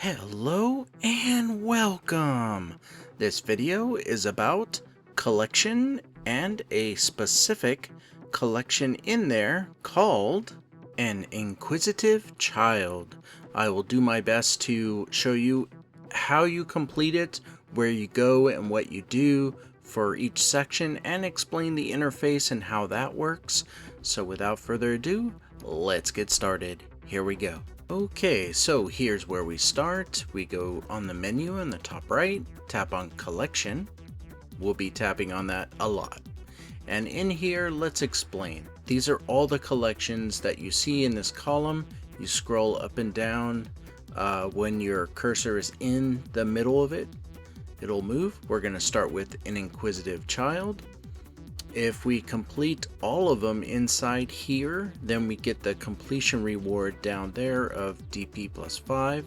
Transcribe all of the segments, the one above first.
Hello and welcome! This video is about collection and a specific collection in there called an Inquisitive Child. I will do my best to show you how you complete it, where you go and what you do for each section, and explain the interface and how that works. So without further ado, let's get started. Here we go. Okay, so here's where we start. We go on the menu in the top right, tap on collection. We'll be tapping on that a lot. And in here, let's explain. These are all the collections that you see in this column. You scroll up and down. When your cursor is in the middle of it, it'll move. We're going to start with an Inquisitive Child. If we complete all of them inside here, then we get the completion reward down there of DP plus 5.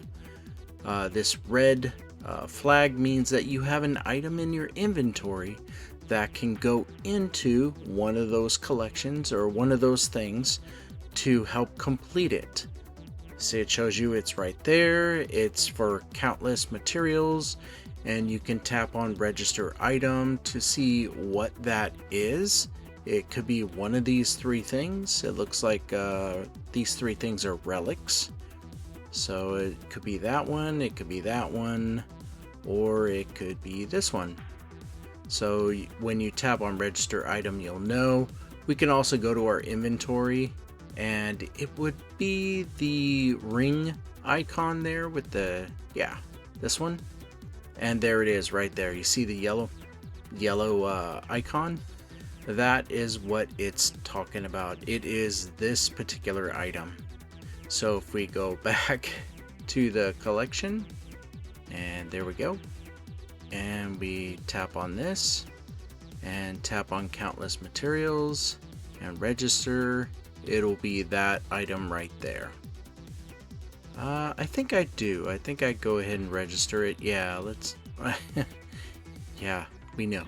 This red flag means that you have an item in your inventory that can go into one of those collections or one of those things to help complete it. See, it shows you it's right there. It's for countless materials. And you can tap on register item to see what that is. It could be one of these three things. It looks like these three things are relics. So it could be that one, it could be that one, or it could be this one. So when you tap on register item, you'll know. We can also go to our inventory, and it would be the ring icon there with the, this one. And there it is right there. You see the yellow icon? That is what it's talking about. It is this particular item. So if we go back to the collection, and there we go. And we tap on this, and tap on countless materials, and register. It'll be that item right there. I think I do. I think I go ahead and register it. Yeah, let's... yeah, we know.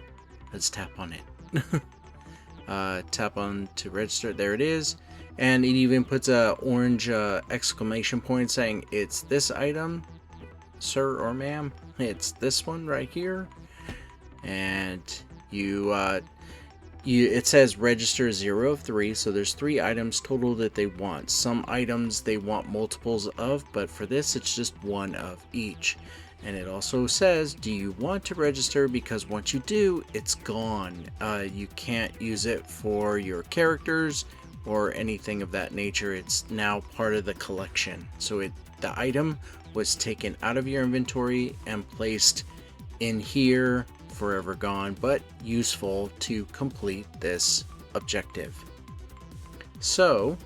Let's tap on it. Tap on to register. There it is. And it even puts a orange exclamation point saying, it's this item, sir or ma'am. It's this one right here. And it says register 0 of 3, so there's 3 items total that they want. Some items they want multiples of, but for this it's just one of each. And it also says, do you want to register? Because once you do, it's gone. You can't use it for your characters or anything of that nature. It's now part of the collection. So the item was taken out of your inventory and placed in here, forever gone, but useful to complete this objective. So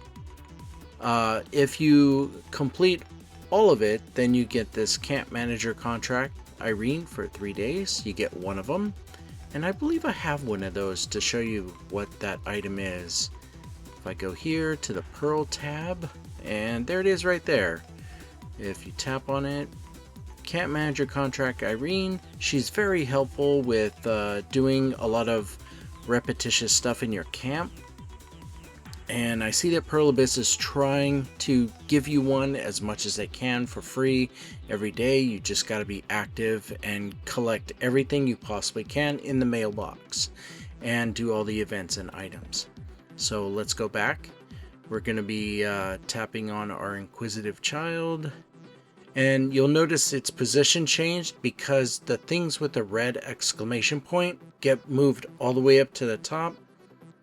if you complete all of it, then you get this camp manager contract, Irene, for 3 days. You get one of them, and I believe I have one of those to show you what that item is. If I go here to the Pearl tab, and there it is right there. If you tap on it, Camp Manager Contract Irene, she's very helpful with doing a lot of repetitious stuff in your camp. And I see that Pearl Abyss is trying to give you one as much as they can for free every day. You just got to be active and collect everything you possibly can in the mailbox and do all the events and items. So let's go back. We're going to be tapping on our Inquisitive Child. And you'll notice its position changed because the things with the red exclamation point get moved all the way up to the top.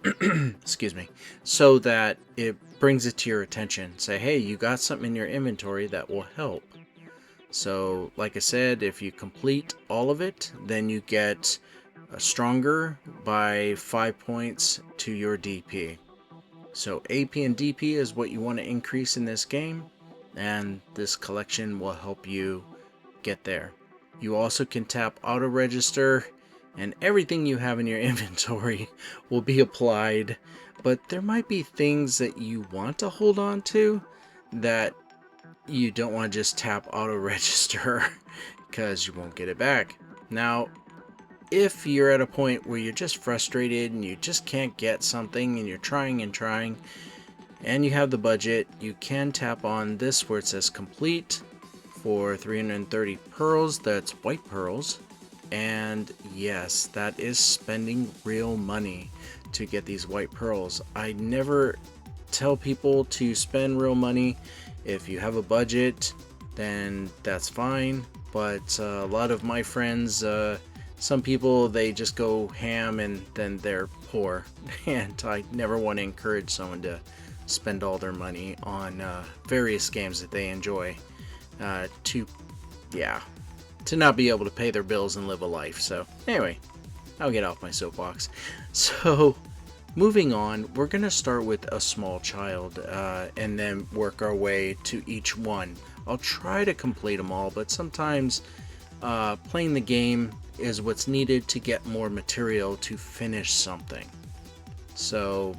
Excuse me. So that it brings it to your attention. Say, hey, you got something in your inventory that will help. So, like I said, if you complete all of it, then you get stronger by 5 points to your DP. So AP and DP is what you want to increase in this game. And this collection will help you get there. You also can tap auto register, and everything you have in your inventory will be applied, but there might be things that you want to hold on to that you don't want to just tap auto register because you won't get it back. Now, if you're at a point where you're just frustrated and you just can't get something and you're trying and trying, and you have the budget, you can tap on this where it says complete for 330 pearls. That's white pearls. And yes, that is spending real money to get these white pearls. I never tell people to spend real money. If you have a budget, then that's fine. But a lot of my friends, some people, they just go ham and then they're poor. And I never want to encourage someone to spend all their money on various games that they enjoy to not be able to pay their bills and live a life. So anyway, I'll get off my soapbox. So moving on, we're gonna start with a small child and then work our way to each one. I'll try to complete them all, but sometimes playing the game is what's needed to get more material to finish something. So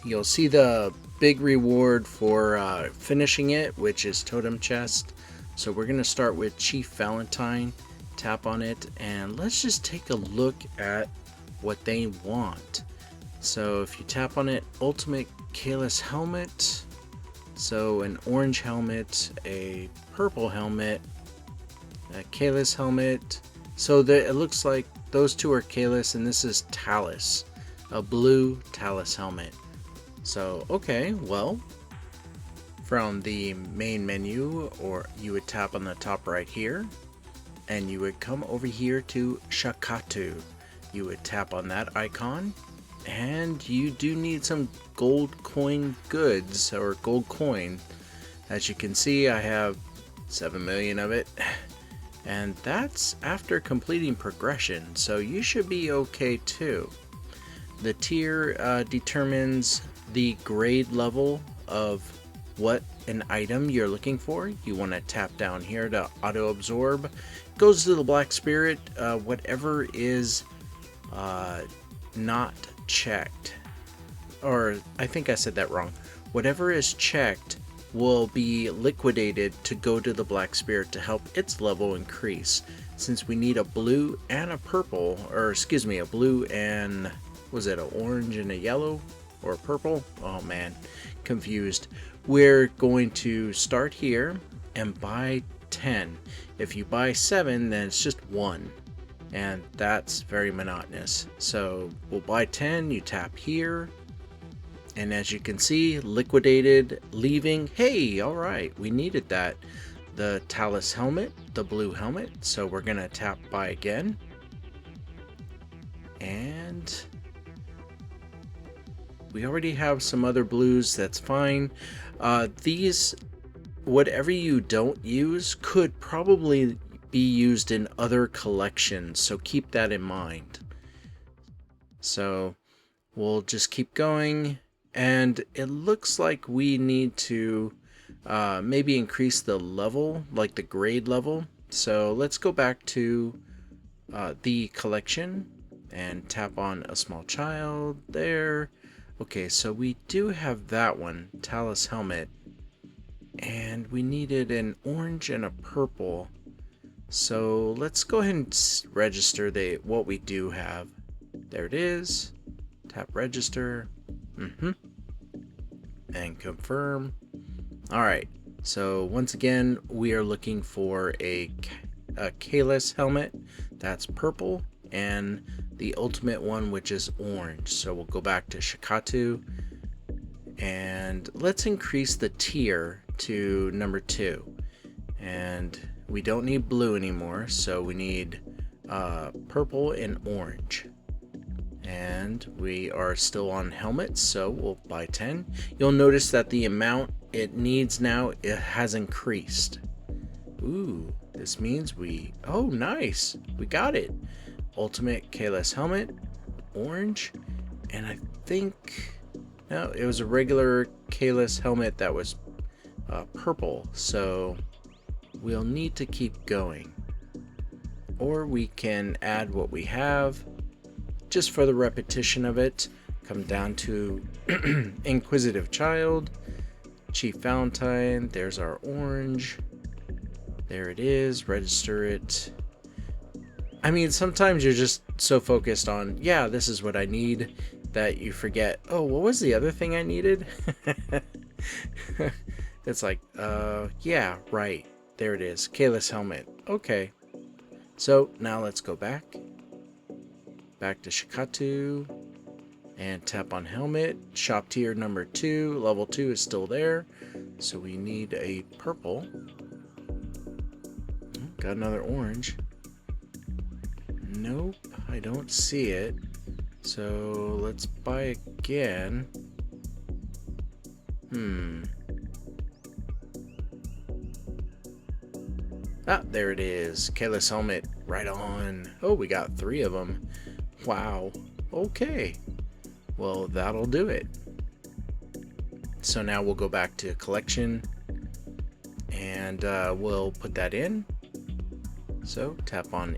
you'll see the big reward for finishing it, which is Totem Chest. So we're going to start with Chief Valentine. Tap on it and let's just take a look at what they want. So if you tap on it, Ultimate Kalis Helmet. So an orange helmet, a purple helmet, a Kalis helmet. So it looks like those two are Kalis and this is Talus, a blue Talus helmet. So okay, well, from the main menu, or you would tap on the top right here and you would come over here to Shakatu. You would tap on that icon and you do need some gold coin goods, or gold coin. As you can see, I have 7 million of it, and that's after completing progression, so you should be okay too. The tier determines the grade level of what an item you're looking for. You want to tap down here to auto absorb. Goes to the black spirit. Whatever is not checked, or I think I said that wrong. Whatever is checked will be liquidated to go to the black spirit to help its level increase. Since we need a blue and a purple, or excuse me, a blue and was it an orange and a yellow or a purple? Oh man, confused. We're going to start here and buy 10. If you buy 7, then it's just 1, and that's very monotonous. So we'll buy 10, you tap here, and as you can see, liquidated, leaving. Hey, all right, we needed that. The Talus helmet, the blue helmet, so we're gonna tap buy again, and we already have some other blues, that's fine. These, whatever you don't use, could probably be used in other collections, so keep that in mind. So we'll just keep going, and it looks like we need to maybe increase the level, like the grade level. So let's go back to the collection and tap on a small child there. Okay, so we do have that one, Talus helmet, and we needed an orange and a purple. So let's go ahead and register what we do have. There it is. Tap register. And confirm. Alright, so once again, we are looking for a Kalis helmet. That's purple. And the ultimate one, which is orange. So we'll go back to Shakatu. And let's increase the tier to number 2. And we don't need blue anymore, so we need purple and orange. And we are still on helmets, so we'll buy 10. You'll notice that the amount it needs now, it has increased. Ooh, this means oh nice, we got it. Ultimate Kalis helmet, orange, and I think, no, it was a regular Kalis helmet that was purple, so we'll need to keep going. Or we can add what we have, just for the repetition of it. Come down to Inquisitive Child, Chief Valentine, there's our orange. There it is, register it. I mean, sometimes you're just so focused on, yeah, this is what I need, that you forget, oh, what was the other thing I needed? It's like, yeah, right. there it is. Kalis helmet. Okay. So now let's go back to Shikatu and tap on helmet. Shop tier number 2, level 2 is still there. So we need a purple. Got another orange. Nope, I don't see it. So let's buy again. Ah, there it is. Kalis helmet. Right on. Oh, we got 3 of them. Wow. Okay. Well, that'll do it. So now we'll go back to collection and we'll put that in. So tap on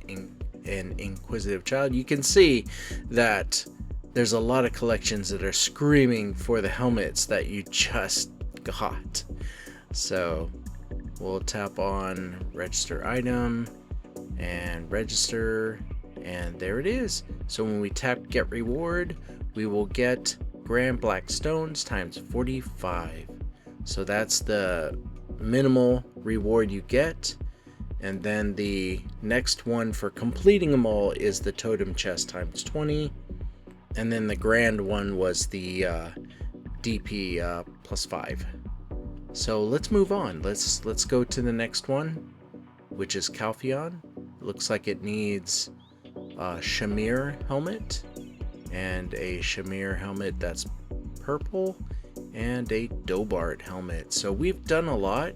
an Inquisitive Child. You can see that there's a lot of collections that are screaming for the helmets that you just got. So we'll tap on register item and register, and there it is. So when we tap get reward, we will get grand black stones times 45. So that's the minimal reward you get. And then the next one for completing them all is the totem chest times 20. And then the grand one was the DP plus 5. So let's move on. Let's go to the next one, which is Calpheon. Looks like it needs a Shamir helmet and a Shamir helmet that's purple and a Dobart helmet. So we've done a lot.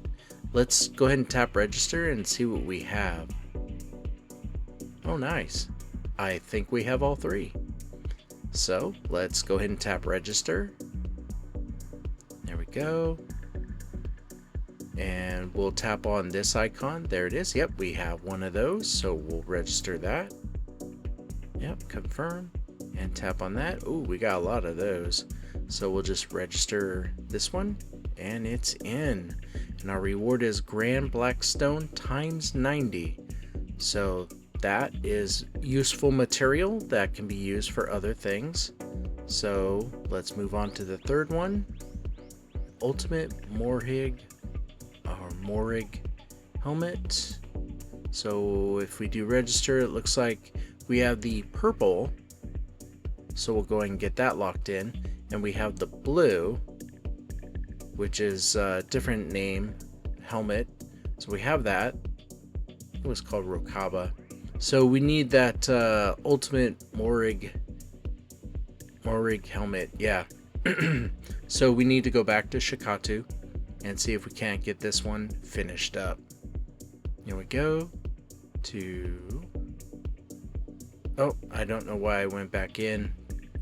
Let's go ahead and tap register and see what we have. Oh, nice. I think we have all 3. So let's go ahead and tap register. There we go. And we'll tap on this icon. There it is. Yep, we have one of those. So we'll register that. Yep, confirm. And tap on that. Oh, we got a lot of those. So we'll just register this one. And it's in. And our reward is Grand Blackstone times 90. So that is useful material that can be used for other things. So let's move on to the third one. Ultimate Morhig or Morig helmet. So if we do register, it looks like we have the purple. So we'll go ahead and get that locked in. And we have the blue, which is a different name helmet. So we have that. It was called Rokaba. So we need that ultimate Morig helmet. Yeah. So we need to go back to Shikatu and see if we can't get this one finished up. Here we go to... Oh, I don't know why I went back in.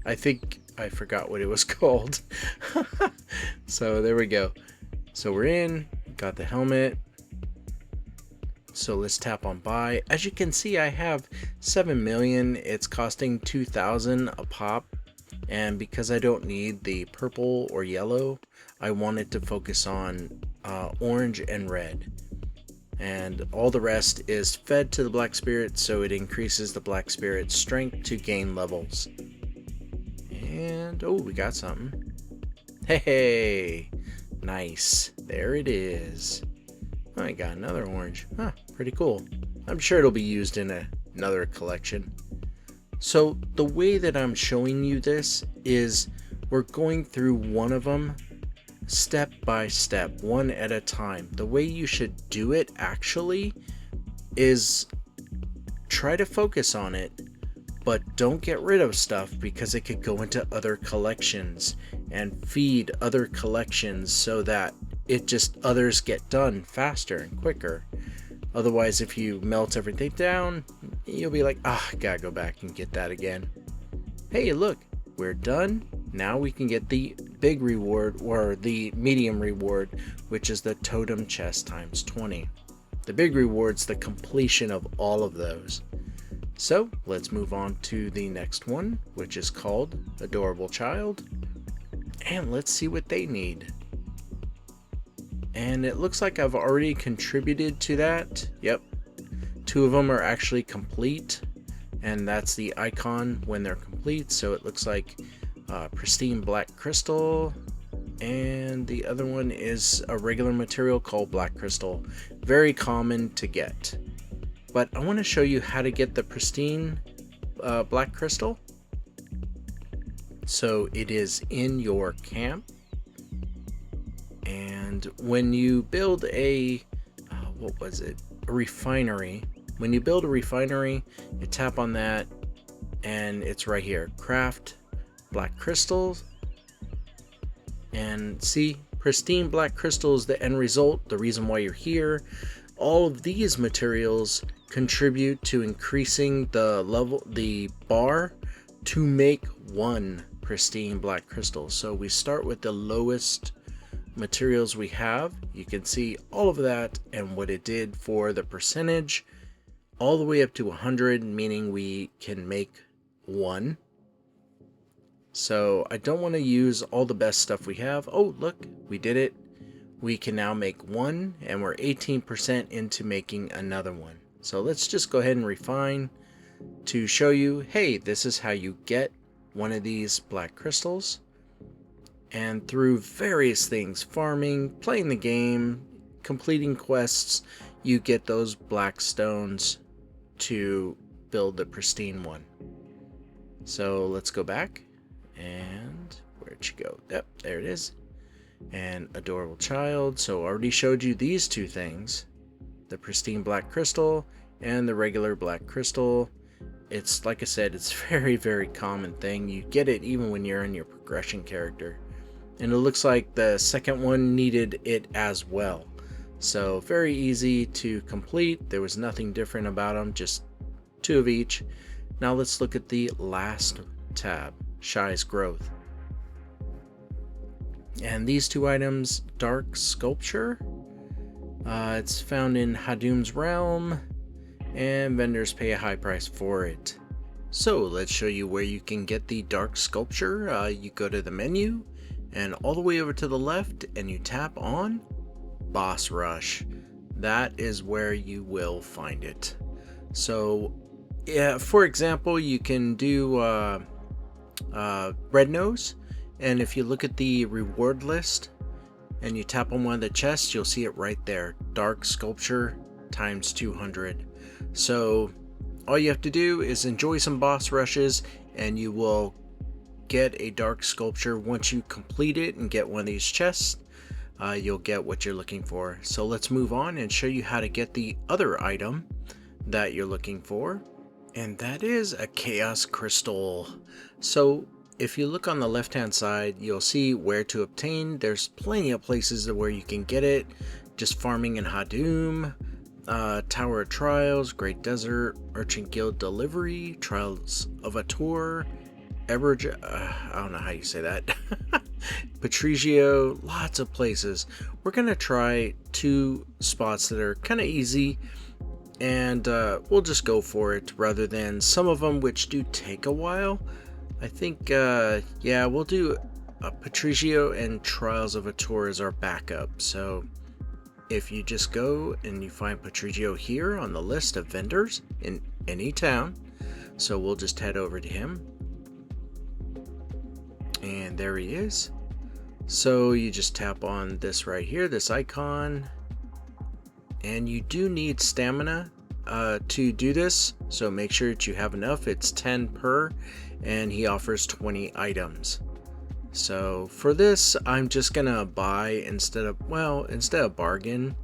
I think I forgot what it was called. So there we go. So we're in, got the helmet. So let's tap on buy. As you can see, I have 7 million. It's costing 2,000 a pop. And because I don't need the purple or yellow, I wanted to focus on orange and red. And all the rest is fed to the Black Spirit, so it increases the Black Spirit's strength to gain levels. And, oh, we got something. Hey, nice. There it is. Oh, I got another orange. Huh, pretty cool. I'm sure it'll be used in another collection. So the way that I'm showing you this is we're going through one of them step by step, one at a time. The way you should do it actually is try to focus on it, but don't get rid of stuff because it could go into other collections and feed other collections so that it just others get done faster and quicker. Otherwise, if you melt everything down, you'll be like, I gotta go back and get that again. Hey, look, we're done. Now we can get the big reward or the medium reward, which is the totem chest times 20. The big reward's the completion of all of those. So let's move on to the next one, which is called Adorable Child. And let's see what they need. And it looks like I've already contributed to that. Yep. 2 of them are actually complete. And that's the icon when they're complete. So it looks like pristine black crystal. And the other one is a regular material called black crystal. very common to get. But I want to show you how to get the pristine black crystal. So it is in your camp, and when you build a a refinery, when you build a refinery, you tap on that and it's right here, craft black crystals, and see, pristine black crystal is the end result, the reason why you're here. All of these materials contribute to increasing the bar to make one pristine black crystal. So we start with the lowest materials we have. You can see all of that and what it did for the percentage, all the way up to 100, meaning we can make one. So I don't want to use all the best stuff we have. Oh, look, we did it. We can now make one, and we're 18% into making another one. So let's just go ahead and refine to show you, hey, this is how you get one of these black crystals. And through various things, farming, playing the game, completing quests, you get those black stones to build the pristine one. So let's go back, and where'd you go? Yep, there it is. And adorable child. So I already showed you these two things, the pristine black crystal and the regular black crystal. It's, like I said, it's very, very common thing. You get it even when you're in your progression character. And it looks like the second one needed it as well. So very easy to complete. There was nothing different about them, just two of each. Now let's look at the last tab, Shy's Growth. And these two items, Dark Sculpture, it's found in Hadum's Realm, and vendors pay a high price for it. So let's show you where you can get the Dark Sculpture. You go to the menu, and all the way over to the left, and you tap on Boss Rush. That is where you will find it. So, yeah, for example, you can do Red Nose, and if you look at the reward list and you tap on one of the chests, you'll see it right there, Dark Sculpture times 200. So all you have to do is enjoy some boss rushes, and you will get a Dark Sculpture. Once you complete it and get one of these chests, you'll get what you're looking for. So let's move on and show you how to get the other item that you're looking for, and that is a Chaos Crystal. So if you look on the left hand side, you'll see where to obtain. There's plenty of places where you can get it. Just farming in Hadum, Tower of Trials, Great Desert, Merchant Guild Delivery, Trials of a Tour, I don't know how you say that. Patrigio, lots of places. We're gonna try two spots that are kind of easy, and we'll just go for it rather than some of them which do take a while. I think yeah, we'll do Patrigio and Trials of a Tour as our backup. So if you just go and you find Patrigio here on the list of vendors in any town, so we'll just head over to him, and there he is. So you just tap on this right here, this icon, and you do need stamina to do this, so make sure that you have enough. It's 10 per, and he offers 20 items. So for this, I'm just gonna buy instead of bargain.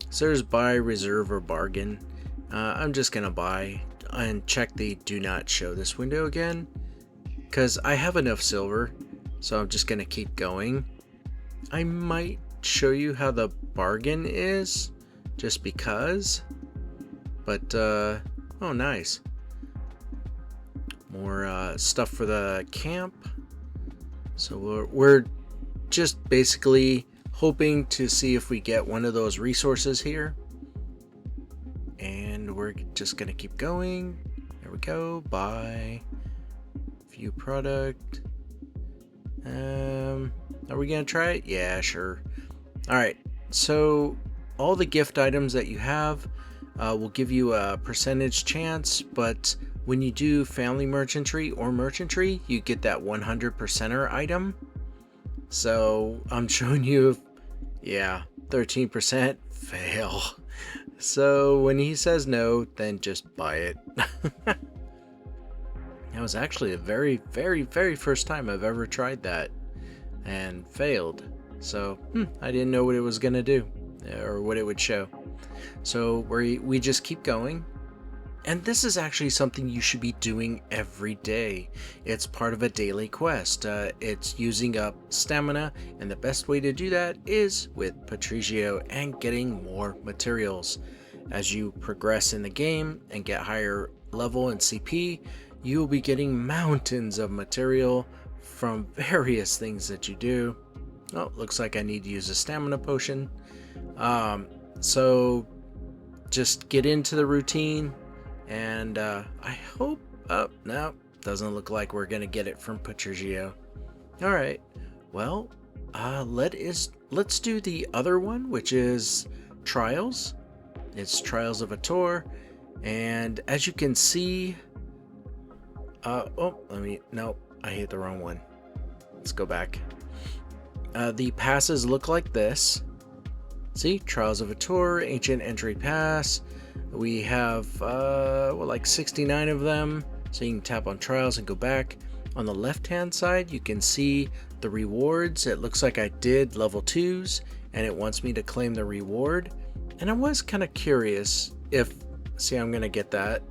So there's buy, reserve, or bargain. I'm just gonna buy and check the do not show this window again, because I have enough silver, so I'm just gonna keep going. I might show you how the bargain is just because, but oh, nice, more stuff for the camp. So we're just basically hoping to see if we get one of those resources here, and we're just gonna keep going. There we go. Buy, view product. Are we gonna try it? Yeah, sure. All right, so all the gift items that you have will give you a percentage chance, but when you do family merchantry or merchantry, you get that 100%er item. So I'm showing you, yeah, 13% fail. So when he says no, then just buy it. That was actually the very first time I've ever tried that and failed. So I didn't know what it was going to do or what it would show. So we just keep going. And this is actually something you should be doing every day. It's part of a daily quest. It's using up stamina, and the best way to do that is with Patricio and getting more materials. As you progress in the game and get higher level and CP, you will be getting mountains of material from various things that you do. Oh, looks like I need to use a stamina potion. So just get into the routine. And I hope, no, doesn't look like we're gonna get it from Patricio. All right, well, let's do the other one, which is Trials. It's Trials of a Tour, and as you can see, I hit the wrong one. Let's go back. The passes look like this. See, Trials of a Tour, Ancient Entry Pass. We have like 69 of them, so you can tap on Trials and go back. On the left hand side you can see the rewards. It looks like I did level 2s and it wants me to claim the reward, and I was kind of curious if, see, I'm gonna get that,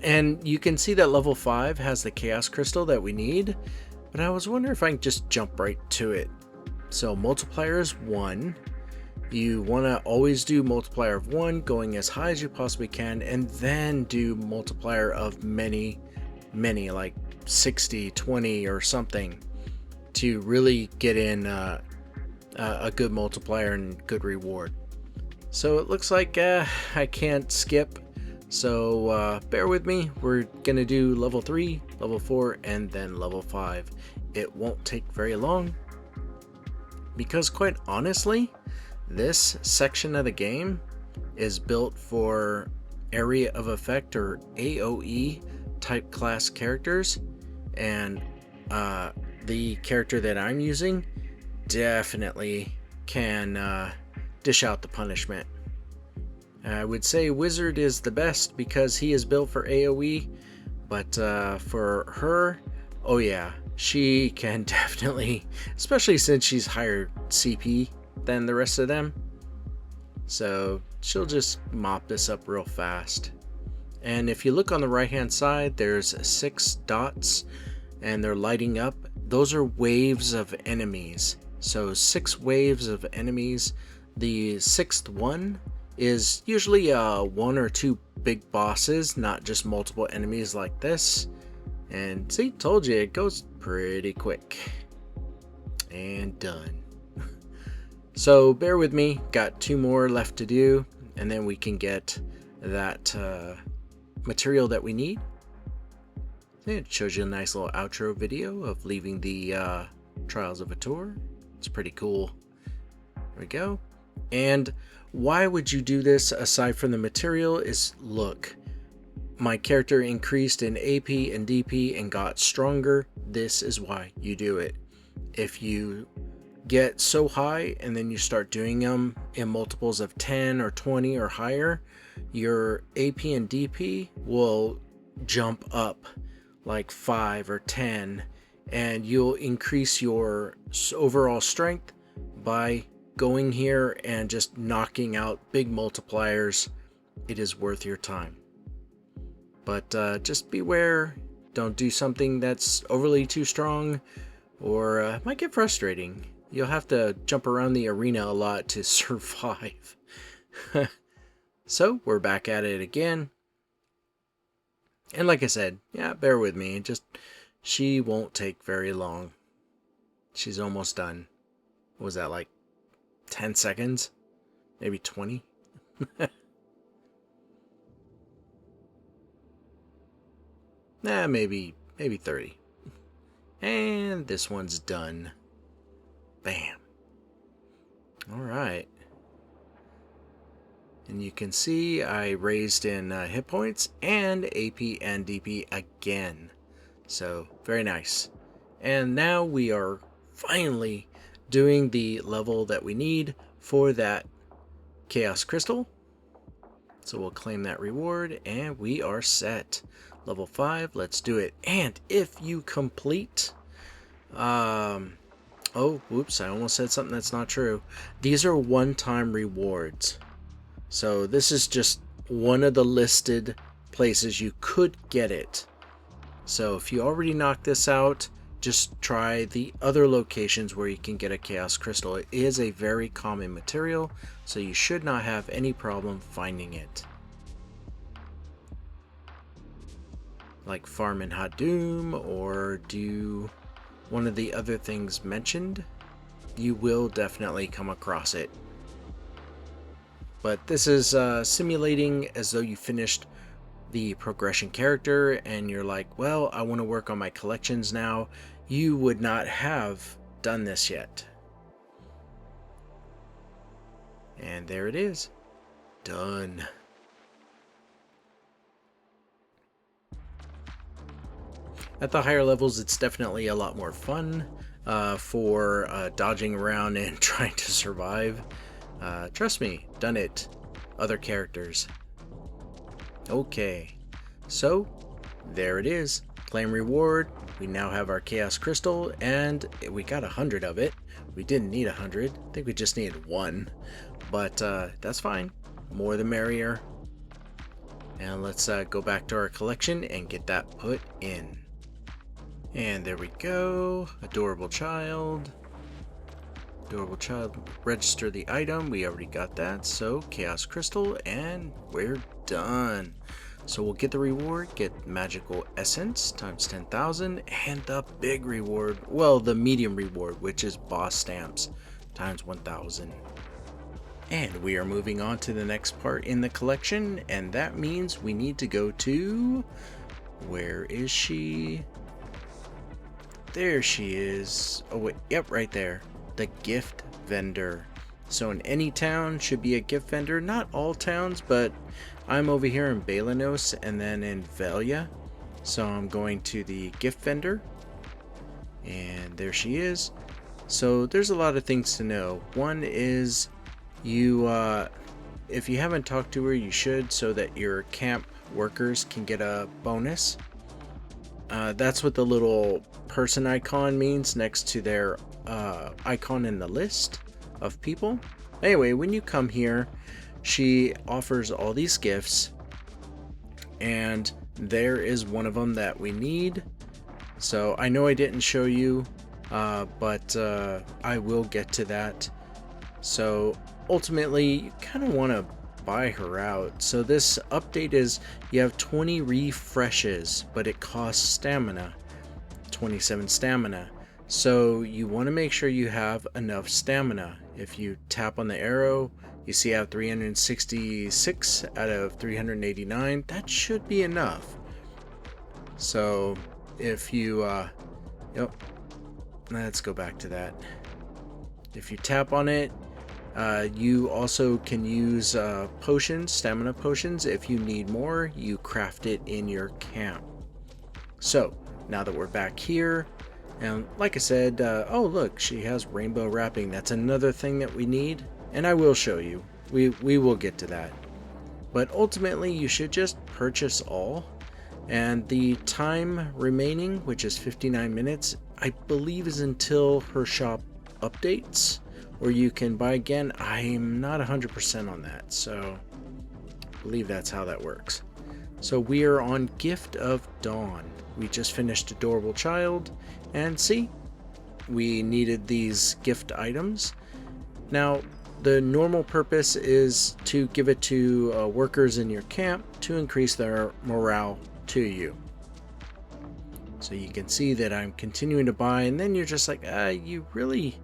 and you can see that level 5 has the Chaos Crystal that we need, but I was wondering if I can just jump right to it. So multiplier is 1. You want to always do multiplier of 1, going as high as you possibly can, and then do multiplier of many, like 60, 20 or something, to really get in a good multiplier and good reward. So it looks like I can't skip, so bear with me. We're going to do level 3, level 4, and then level 5. It won't take very long, because quite honestly, this section of the game is built for area of effect or AoE type class characters, and the character that I'm using definitely can dish out the punishment. I would say Wizard is the best because he is built for AoE, but for her, oh yeah, she can definitely, especially since she's higher CP than the rest of them, so she'll just mop this up real fast. And if you look on the right hand side, there's 6 dots and they're lighting up. Those are waves of enemies, so 6 waves of enemies. The 6th one is usually 1 or 2 big bosses, not just multiple enemies like this. And see, told you, it goes pretty quick. And done. So bear with me, got 2 more left to do, and then we can get that material that we need. It shows you a nice little outro video of leaving the Trials of a Tour. It's pretty cool. There we go. And why would you do this aside from the material is, look, my character increased in AP and DP and got stronger. This is why you do it. If you get so high and then you start doing them in multiples of 10 or 20 or higher, your AP and DP will jump up like 5 or 10, and you'll increase your overall strength by going here and just knocking out big multipliers. It is worth your time, but just beware, don't do something that's overly too strong, or it might get frustrating. You'll have to jump around the arena a lot to survive. So we're back at it again. And like I said, yeah, bear with me. She won't take very long. She's almost done. What was that, like 10 seconds? Maybe 20? Nah, maybe 30. And this one's done. Bam. Alright. And you can see I raised in hit points and AP and DP again. So, very nice. And now we are finally doing the level that we need for that Chaos Crystal. So we'll claim that reward, and we are set. Level 5, let's do it. And if you complete... oh, whoops, I almost said something that's not true. These are one-time rewards. So this is just one of the listed places you could get it. So if you already knocked this out, just try the other locations where you can get a Chaos Crystal. It is a very common material, so you should not have any problem finding it. Like farm in Hadum, or do one of the other things mentioned, you will definitely come across it. But this is simulating as though you finished the progression character and you're like, well, I want to work on my collections now. You would not have done this yet. And there it is. Done. At the higher levels, it's definitely a lot more fun for dodging around and trying to survive. Trust me, done it. Other characters. Okay, so there it is. Claim reward. We now have our Chaos Crystal, and we got 100 of it. We didn't need 100. I think we just needed 1, but that's fine. More the merrier. And let's go back to our collection and get that put in. And there we go. Adorable child. Adorable child. Register the item. We already got that. So Chaos Crystal, and we're done. So we'll get the reward, get magical essence times 10,000, and the big reward, well, the medium reward, which is boss stamps times 1,000. And we are moving on to the next part in the collection, and that means we need to go to, where is she? There she is. Oh wait, yep, right there. The gift vendor. So in any town should be a gift vendor. Not all towns, but I'm over here in Balanos and then in Velia. So I'm going to the gift vendor. And there she is. So there's a lot of things to know. One is you, if you haven't talked to her, you should, so that your camp workers can get a bonus. That's what the little person icon means next to their icon in the list of people. Anyway, when you come here, she offers all these gifts, and there is one of them that we need. So I know I didn't show you, but I will get to that. So ultimately, you kind of want to buy her out. So this update is you have 20 refreshes, but it costs stamina, 27 stamina. So you want to make sure you have enough stamina. If you tap on the arrow, you see I have 366 out of 389. That should be enough. So if you yep, let's go back to that. If you tap on it, you also can use potions, stamina potions. If you need more, you craft it in your camp. So now that we're back here, and like I said, oh look, she has rainbow wrapping. That's another thing that we need, and I will show you. We will get to that. But ultimately, you should just purchase all. And the time remaining, which is 59 minutes, I believe is until her shop updates, or you can buy again. I'm not 100% on that, so I believe that's how that works. So we are on Gift of Dawn. We just finished Adorable Child, and see, we needed these gift items. Now, the normal purpose is to give it to workers in your camp to increase their morale to you. So you can see that I'm continuing to buy, and then you're just like, you really,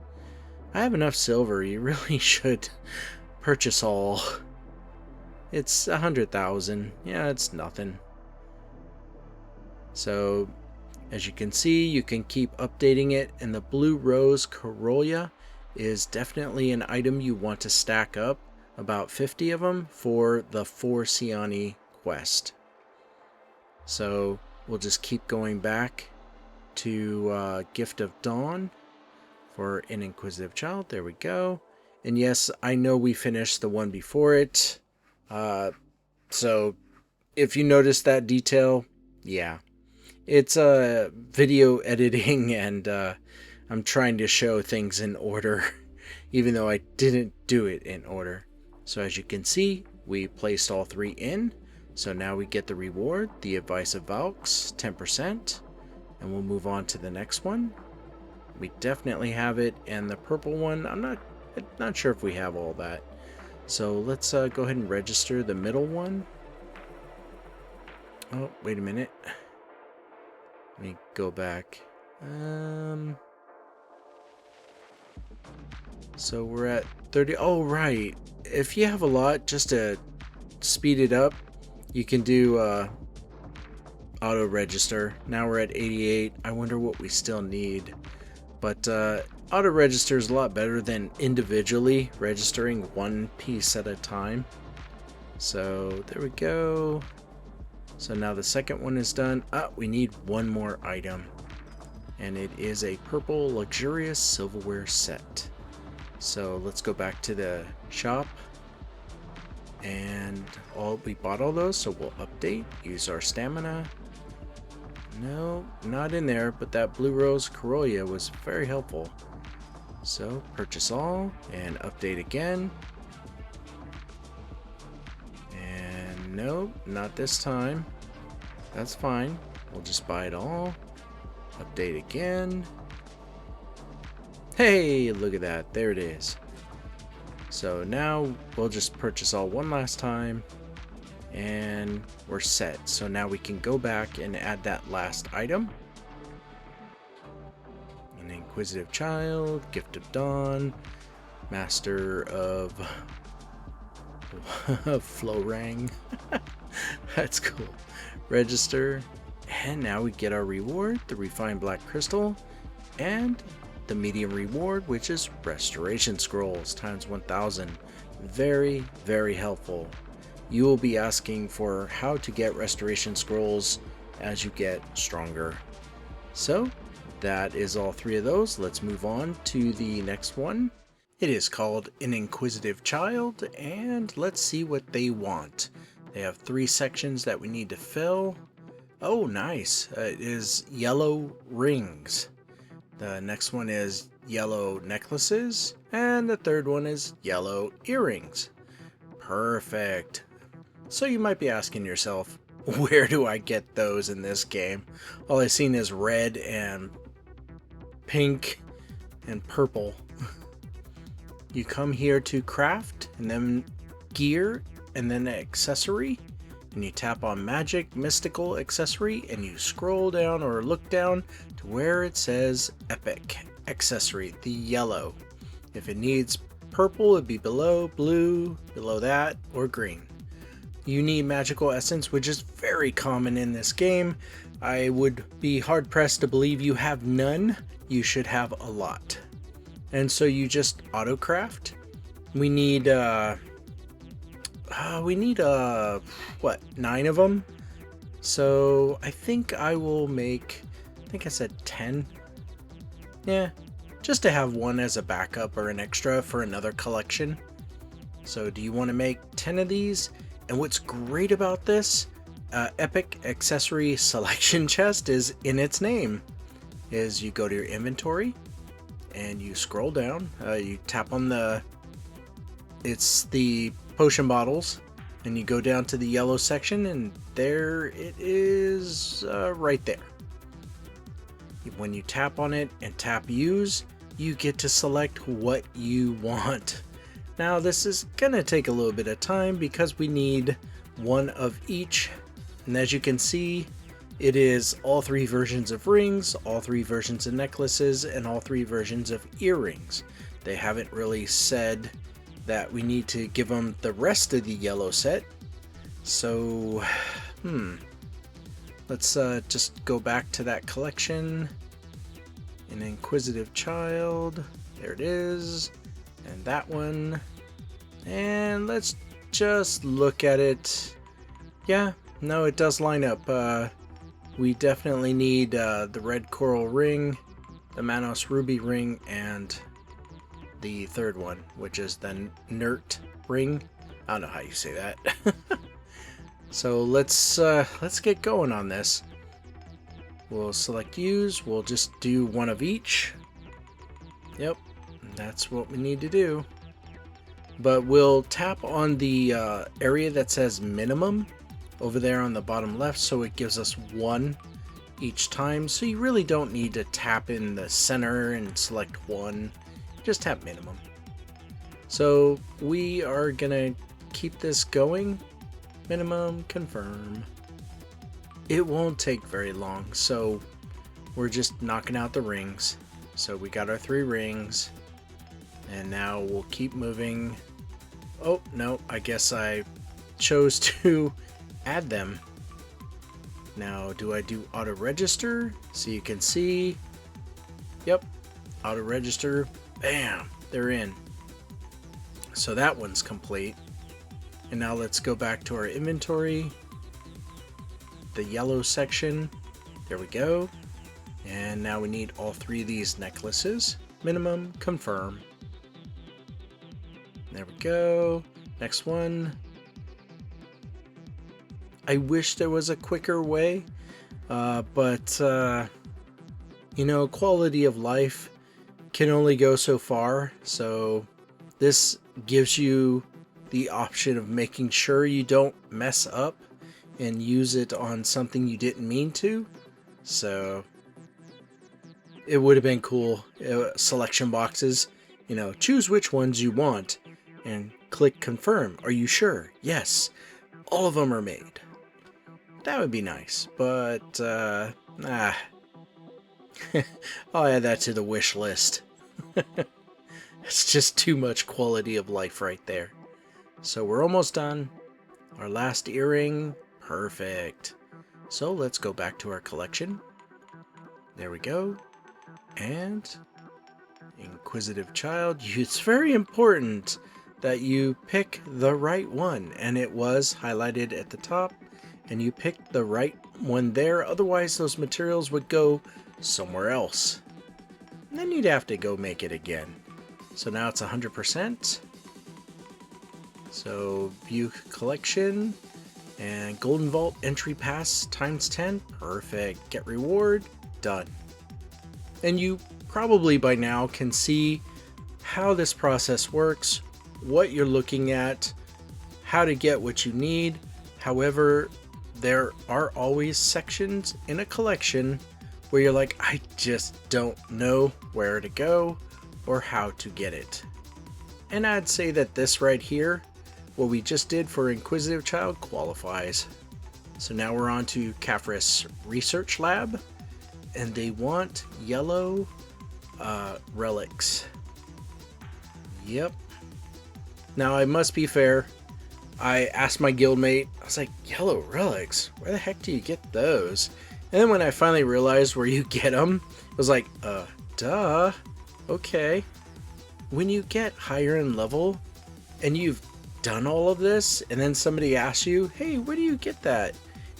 I have enough silver, you really should purchase all. It's 100,000. Yeah, it's nothing. So as you can see, you can keep updating it, and the Blue Rose Corolla is definitely an item you want to stack up, about 50 of them for the 4 Siani quest. So we'll just keep going back to Gift of Dawn for an Inquisitive Child. There we go. And yes, I know we finished the one before it. So if you notice that detail, yeah, it's video editing, and I'm trying to show things in order, even though I didn't do it in order. So as you can see, we placed all three in. So now we get the reward, the Advice of Valks, 10%, and we'll move on to the next one. We definitely have it, and the purple one, I'm not sure if we have all that. So let's go ahead and register the middle one. Oh, wait a minute. Let me go back. So we're at 30. Oh, right. If you have a lot, just to speed it up, you can do auto register. Now we're at 88. I wonder what we still need. But auto register is a lot better than individually registering one piece at a time. So there we go. So now the second one is done. We need one more item, and it is a purple luxurious silverware set. So let's go back to the shop, and we bought all those, so we'll update, use our stamina. No, not in there, but that blue rose Corolla was very helpful. So purchase all and update again. And no, not this time. That's fine. We'll just buy it all. Update again. Hey, look at that. There it is. So now we'll just purchase all one last time, and we're set. So now we can go back and add that last item. An Inquisitive Child, Gift of Dawn, Master of Florang. That's cool. Register, and now we get our reward, the Refined Black Crystal, and the medium reward, which is Restoration Scrolls times 1000. Very, very helpful. You will be asking for how to get Restoration Scrolls as you get stronger. So that is all three of those. Let's move on to the next one. It is called An Inquisitive Child, and let's see what they want. They have 3 sections that we need to fill. Oh, nice. It is yellow rings. The next one is yellow necklaces, and the third one is yellow earrings. Perfect. So you might be asking yourself, where do I get those in this game? All I've seen is red and pink and purple. You come here to craft, and then gear, and then accessory, and you tap on magic mystical accessory, and you scroll down or look down to where it says epic accessory, the yellow. If it needs purple, it'd be below, blue below that, or green. You need magical essence, which is very common in this game. I would be hard pressed to believe you have none. You should have a lot. And so you just auto craft. We need what, 9 of them? So I think I will make, I think I said 10. Yeah, just to have one as a backup or an extra for another collection. So do you want to make 10 of these? And what's great about this epic accessory selection chest is in its name. Is you go to your inventory and you scroll down, you tap on it's the potion bottles, and you go down to the yellow section, and there it is, right there. When you tap on it and tap use, you get to select what you want. Now this is gonna take a little bit of time because we need one of each, and as you can see, it is all 3 versions of rings, all 3 versions of necklaces, and all 3 versions of earrings. They haven't really said that we need to give them the rest of the yellow set. So, let's just go back to that collection. An Inquisitive Child, there it is, and that one. And let's just look at it. Yeah, no, it does line up. We definitely need the red coral ring, the Manos ruby ring, and the third one, which is the Nert ring. I don't know how you say that. So let's get going on this. We'll select use. We'll just do one of each. Yep, that's what we need to do. But we'll tap on the area that says minimum over there on the bottom left, so it gives us one each time. So you really don't need to tap in the center and select one. Just tap minimum. So we are gonna keep this going. Minimum, confirm. It won't take very long, so we're just knocking out the rings. So we got our 3 rings, and now we'll keep moving. Oh no, I guess I chose to add them. Now do I do auto register so you can see? Yep, auto register. Bam, they're in. So that one's complete. And now let's go back to our inventory, the yellow section. There we go. And now we need all 3 of these necklaces. Minimum, confirm. There we go. Next one. I wish there was a quicker way, but you know, quality of life can only go so far. So this gives you the option of making sure you don't mess up and use it on something you didn't mean to. So it would have been cool. Selection boxes, you know, choose which ones you want and click confirm. Are you sure? Yes. All of them are made. That would be nice, but I'll add that to the wish list. It's just too much quality of life right there. So we're almost done. Our last earring, perfect. So let's go back to our collection. There we go. And Inquisitive Child, it's very important that you pick the right one, and it was highlighted at the top, and you picked the right one there. Otherwise those materials would go somewhere else, and then you'd have to go make it again. So now it's 100%. So view collection and Golden Vault entry pass times 10. Perfect. Get reward. Done. And you probably by now can see how this process works, what you're looking at, how to get what you need. However, there are always sections in a collection where you're like, I just don't know where to go or how to get it. And I'd say that this right here, what we just did for Inquisitive Child, qualifies. So now we're on to Kafris Research Lab, and they want yellow relics. Yep. Now I must be fair. I asked my guildmate, I was like, yellow relics? Where the heck do you get those? And then when I finally realized where you get them, I was like, duh. Okay. When you get higher in level and you've done all of this, and then somebody asks you, hey, where do you get that?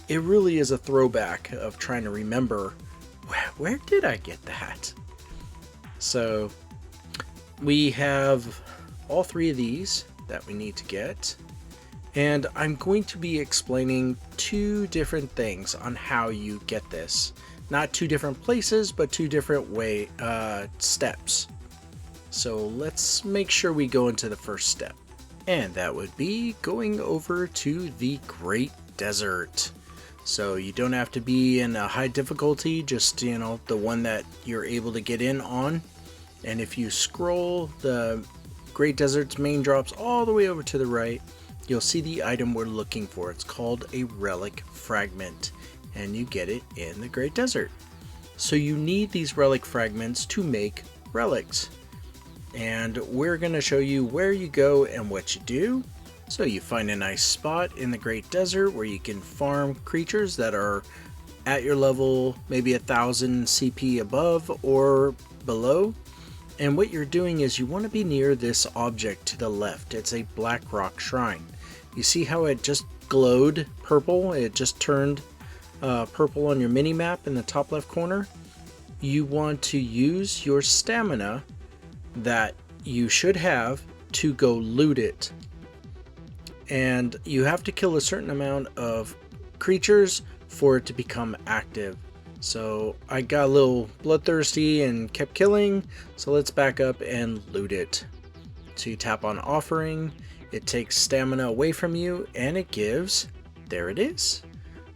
It really is a throwback of trying to remember, where did I get that? So we have all 3 of these that we need to get, and I'm going to be explaining 2 different things on how you get this. Not 2 different places, but 2 different steps. So let's make sure we go into the first step. And that would be going over to the Great Desert. So you don't have to be in a high difficulty, just, you know, the one that you're able to get in on. And if you scroll the Great Desert's main drops all the way over to the right, you'll see the item we're looking for. It's called a relic fragment, and you get it in the Great Desert. So you need these relic fragments to make relics. And we're going to show you where you go and what you do. So you find a nice spot in the Great Desert where you can farm creatures that are at your level, maybe 1,000 CP above or below. And what you're doing is you want to be near this object to the left. It's a black rock shrine. You see how it just glowed purple? It just turned purple on your mini map in the top left corner. You want to use your stamina that you should have to go loot it. and you have to kill a certain amount of creatures for it to become active. So I got a little bloodthirsty and kept killing, so let's back up and loot it. So you tap on offering, it takes stamina away from you, and it gives, there it is,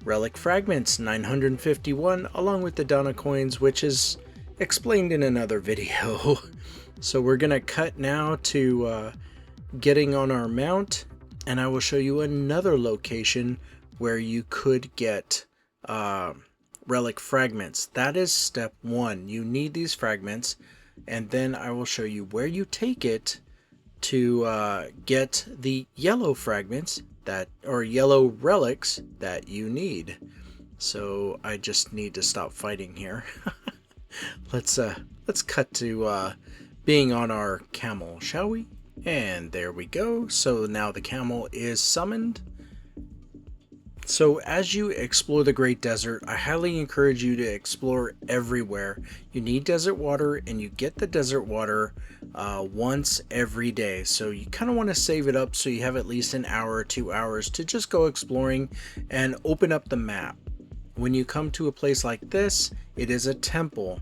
relic fragments 951 along with the Dana coins, which is explained in another video. So we're gonna cut now to getting on our mount, and I will show you another location where you could get relic fragments. That is step 1. You need these fragments, and then I will show you where you take it to get the yellow fragments or yellow relics that you need. So I just need to stop fighting here. Let's cut to being on our camel, shall we? And there we go. So now the camel is summoned. So as you explore the Great Desert, I highly encourage you to explore everywhere. You need desert water, and you get the desert water once every day. So you kind of want to save it up so you have at least an hour or 2 hours to just go exploring and open up the map. When you come to a place like this, it is a temple,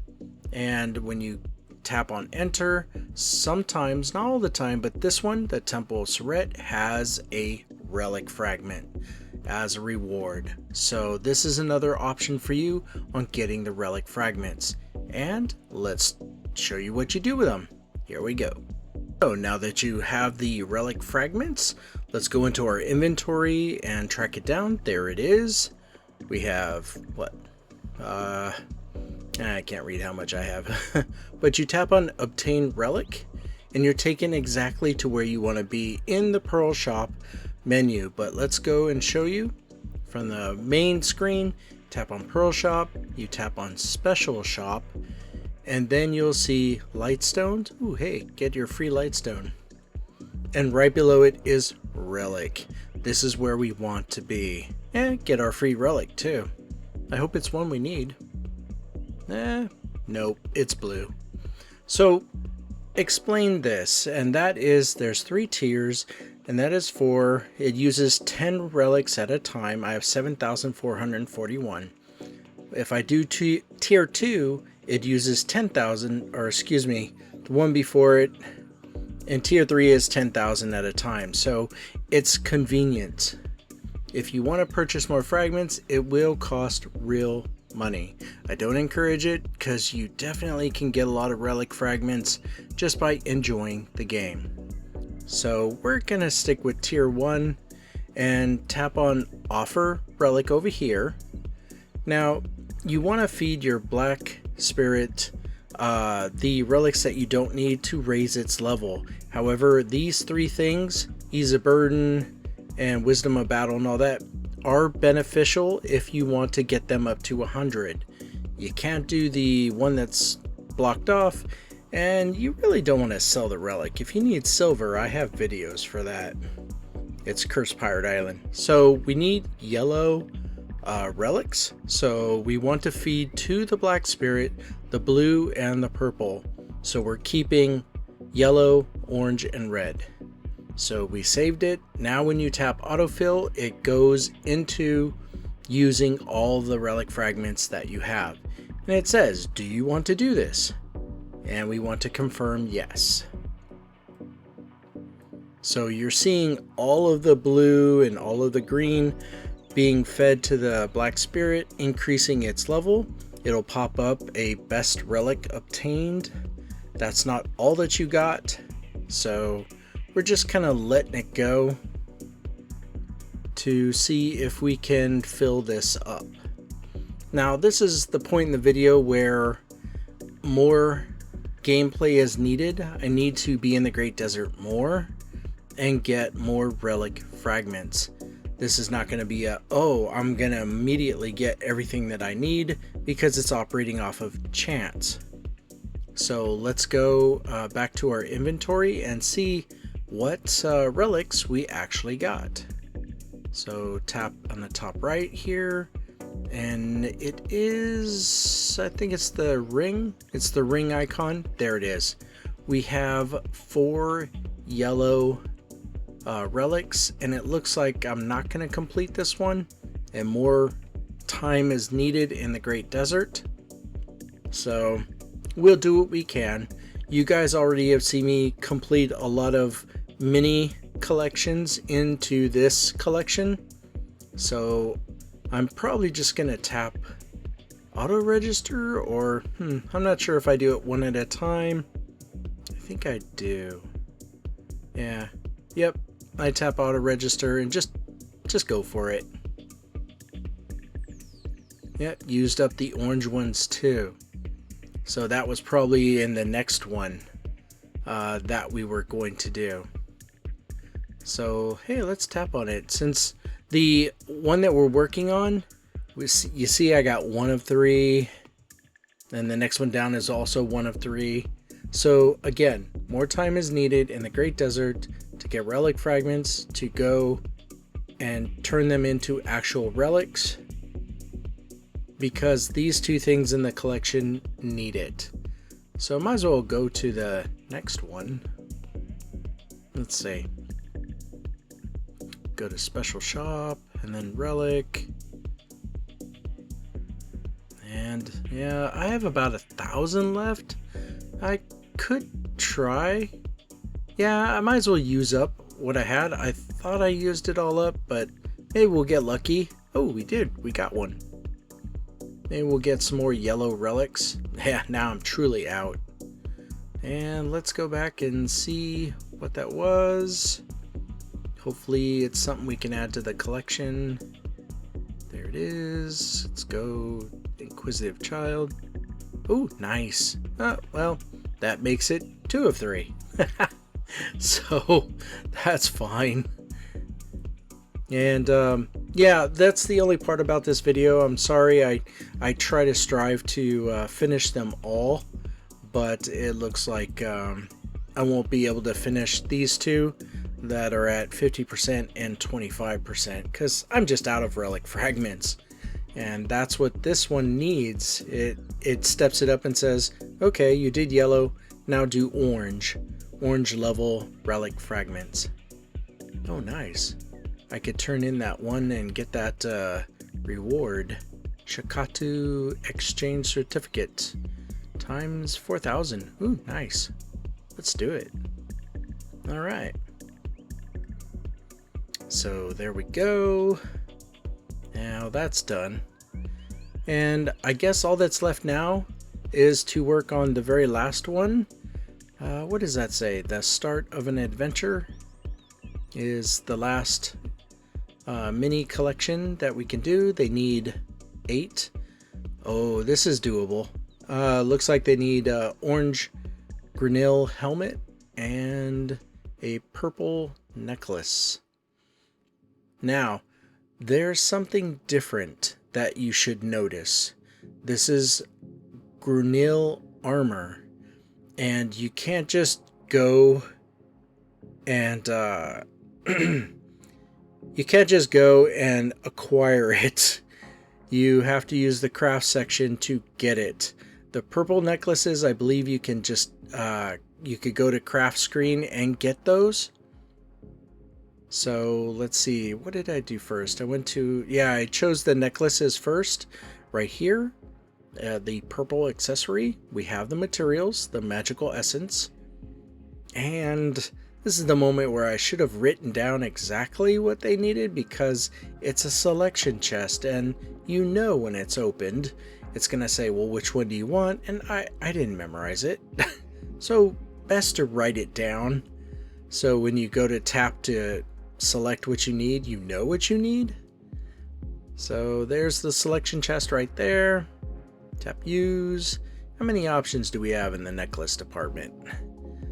and when you tap on enter, sometimes, not all the time, but this one, the Temple of Seret, has a relic fragment as a reward. So this is another option for you on getting the relic fragments, and let's show you what you do with them. Here we go. So now that you have the relic fragments, let's go into our inventory and track it down. There it is. We have what? I can't read how much I have. But you tap on obtain relic and you're taken exactly to where you want to be in the Pearl Shop menu. But let's go and show you from the main screen. Tap on Pearl Shop, you tap on Special Shop, and then you'll see Lightstones. Ooh, hey, get your free Lightstone. And right below it is Relic. This is where we want to be. And get our free relic too. I hope it's one we need. Nope, it's blue. So explain this, and that is there's 3 tiers, and that is for, it uses 10 relics at a time. I have 7,441. If I do tier 2, it uses 10,000, or excuse me, the one before it, and tier 3 is 10,000 at a time. So it's convenient. If you want to purchase more fragments, it will cost real money. I don't encourage it because you definitely can get a lot of relic fragments just by enjoying the game. So we're gonna stick with tier 1 and tap on offer relic over here. Now you want to feed your black spirit the relics that you don't need to raise its level. However, these 3 things, ease of burden and wisdom of battle and all that, are beneficial if you want to get them up to 100. You can't do the one that's blocked off, and you really don't want to sell the relic. If you need silver, I have videos for that. It's Cursed Pirate Island. So we need yellow relics, so we want to feed to the black spirit the blue and the purple. So we're keeping yellow, orange, and red. So we saved it. Now when you tap autofill, it goes into using all the relic fragments that you have. And it says, do you want to do this? And we want to confirm yes. So you're seeing all of the blue and all of the green being fed to the black spirit, increasing its level. It'll pop up a best relic obtained. That's not all that you got. So we're just kind of letting it go to see if we can fill this up. Now this is the point in the video where more gameplay is needed. I need to be in the Great Desert more and get more relic fragments. This is not going to be I'm going to immediately get everything that I need because it's operating off of chance. So let's go back to our inventory and see what relics we actually got. So tap on the top right here, and it is, I think it's the ring. It's the ring icon. There it is. We have 4 yellow relics, and it looks like I'm not going to complete this one, and more time is needed in the Great Desert. So we'll do what we can. You guys already have seen me complete a lot of mini collections into this collection, so I'm probably just gonna tap auto register, or I'm not sure if I do it one at a time. I think I do. Yeah, yep, I tap auto register and just go for it. Yep, used up the orange ones too. So that was probably in the next one that we were going to do. So hey, let's tap on it. Since the one that we're working on, you see I got 1 of 3, and the next one down is also 1 of 3. So again, more time is needed in the Great Desert to get relic fragments to go and turn them into actual relics, because these 2 things in the collection need it. So I might as well go to the next one. Let's see. Go to special shop and then relic. And yeah, I have about 1,000 left. I could try. Yeah, I might as well use up what I had. I thought I used it all up, but maybe we'll get lucky. Oh, we did. We got one. Maybe we'll get some more yellow relics. Yeah, now I'm truly out. And let's go back and see what that was. Hopefully it's something we can add to the collection. There it is. Let's go Inquisitive Child. Oh, nice. Oh, well, that makes it 2 of 3. So that's fine. And yeah, that's the only part about this video. I'm sorry, I try to strive to finish them all, but it looks like I won't be able to finish these 2 that are at 50% and 25%, because I'm just out of relic fragments. And that's what this one needs. It steps it up and says, okay, you did yellow, now do orange level relic fragments. Oh, nice. I could turn in that one and get that reward. Shakatu exchange certificate times 4,000. Ooh, nice. Let's do it. All right. So there we go. Now that's done. And I guess all that's left now is to work on the very last one. What does that say? The start of an adventure is the last mini collection that we can do. They need 8. Oh, this is doable. Looks like they need orange grenille helmet and a purple necklace. Now, there's something different that you should notice. This is grenille armor, and you can't just go and you can't just go and acquire it. You have to use the craft section to get it. The purple necklaces, I believe you can just you could go to craft screen and get those. So let's see, what did I do first? I went to, yeah, I chose the necklaces first, right here. The purple accessory, we have the materials, the magical essence. And this is the moment where I should have written down exactly what they needed, because it's a selection chest, and you know when it's opened, it's going to say, well, which one do you want? And I didn't memorize it. So best to write it down. So when you go to tap to select what you need, you know what you need. So there's the selection chest right there. Tap use. How many options do we have in the necklace department?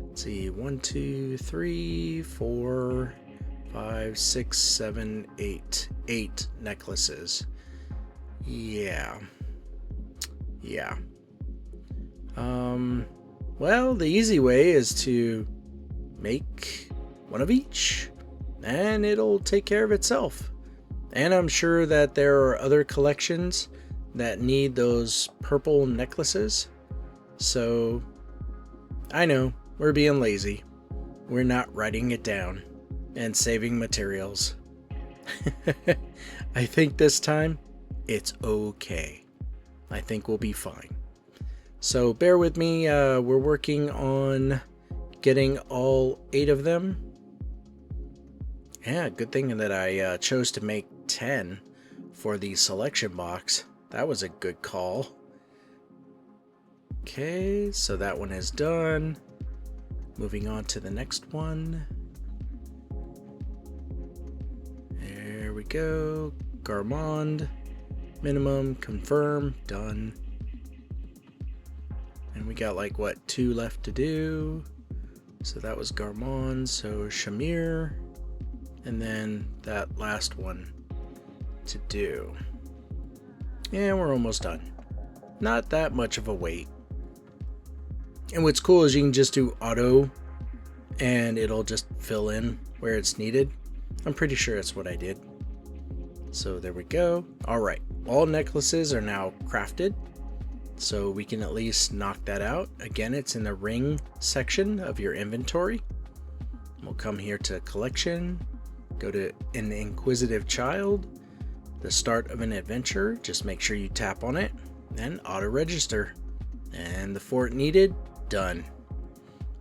Let's see, 1, 2, 3, 4, 5, 6, 7, 8. 8 necklaces. Yeah. Well, the easy way is to make one of each, and it'll take care of itself. And I'm sure that there are other collections that need those purple necklaces. So I know we're being lazy. We're not writing it down. and saving materials. I think this time it's okay. I think we'll be fine. So bear with me. We're working on getting all 8 of them. Yeah, good thing that I chose to make 10 for the selection box. That was a good call. Okay, so that one is done. Moving on to the next one. There we go. Garmond. Minimum. Confirm. Done. And we got like, what, 2 left to do. So that was Garmond. So Shamir. And then that last one to do. And we're almost done. Not that much of a wait. And what's cool is you can just do auto and it'll just fill in where it's needed. I'm pretty sure that's what I did. So there we go. All right, all necklaces are now crafted, so we can at least knock that out. Again, it's in the ring section of your inventory. We'll come here to collection, go to an Inquisitive Child, the start of an adventure. Just make sure you tap on it, then auto register, and the fort needed, done.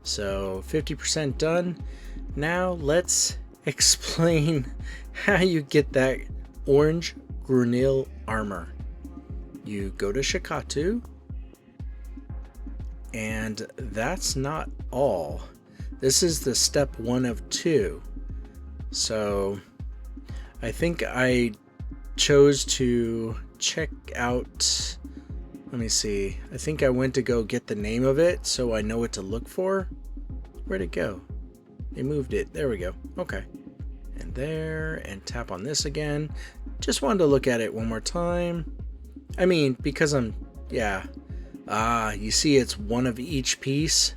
So 50% done. Now let's explain how you get that orange Grunil armor. You go to Shikatu, and that's not all. This is the step 1 of 2. So I think I chose to check out, let me see, I think I went to go get the name of it so I know what to look for. Where'd it go? They moved it. There we go. Okay. And there, and tap on this again. Just wanted to look at it one more time. I mean, because yeah. You see it's one of each piece.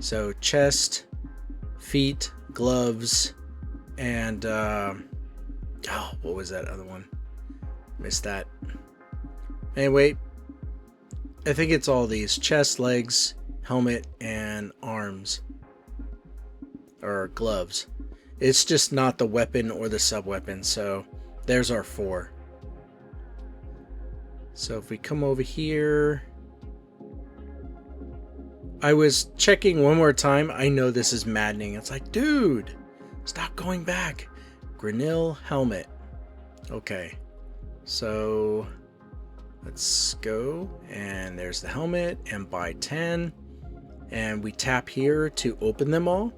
So chest, feet, gloves, and what was that other one? Missed that. Anyway, I think it's all these: chest, legs, helmet, and arms. Or gloves. It's just not the weapon or the sub-weapon, so there's our 4. So if we come over here, I was checking one more time. I know this is maddening. It's like, dude, stop going back. Grunil helmet. Okay, so let's go, and there's the helmet, and buy 10, and we tap here to open them all.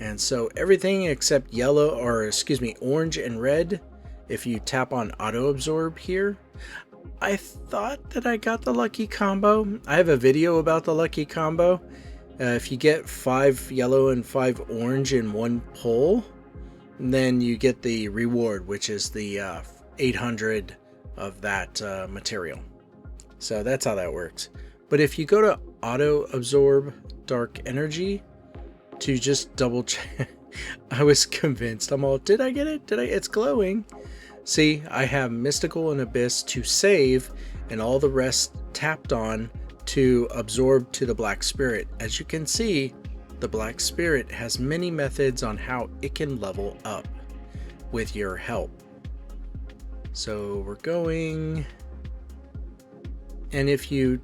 And so everything except yellow, or excuse me, orange and red, if you tap on auto absorb here. I thought that I got the lucky combo. I have a video about the lucky combo. If you get 5 yellow and 5 orange in one pull, then you get the reward, which is the 800 of that material. So that's how that works. But if you go to auto absorb dark energy, to just double check, I was convinced. I'm all, did I get it? It's glowing. See, I have mystical and abyss to save, and all the rest tapped on to absorb to the black spirit. As you can see, the black spirit has many methods on how it can level up with your help. So we're going, and if you,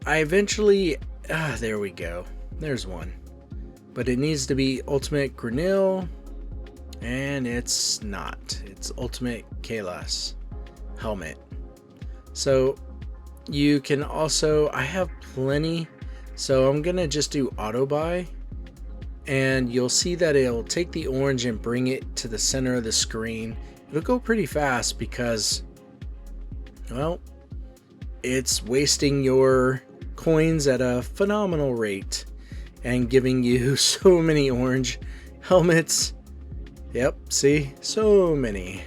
I eventually, there we go. There's one. But it needs to be Ultimate Grunil, and it's not. It's Ultimate Kalas helmet. So you can also, I have plenty, so I'm gonna just do auto buy, and you'll see that it'll take the orange and bring it to the center of the screen. It'll go pretty fast because, well, it's wasting your coins at a phenomenal rate and giving you so many orange helmets. Yep, see, so many.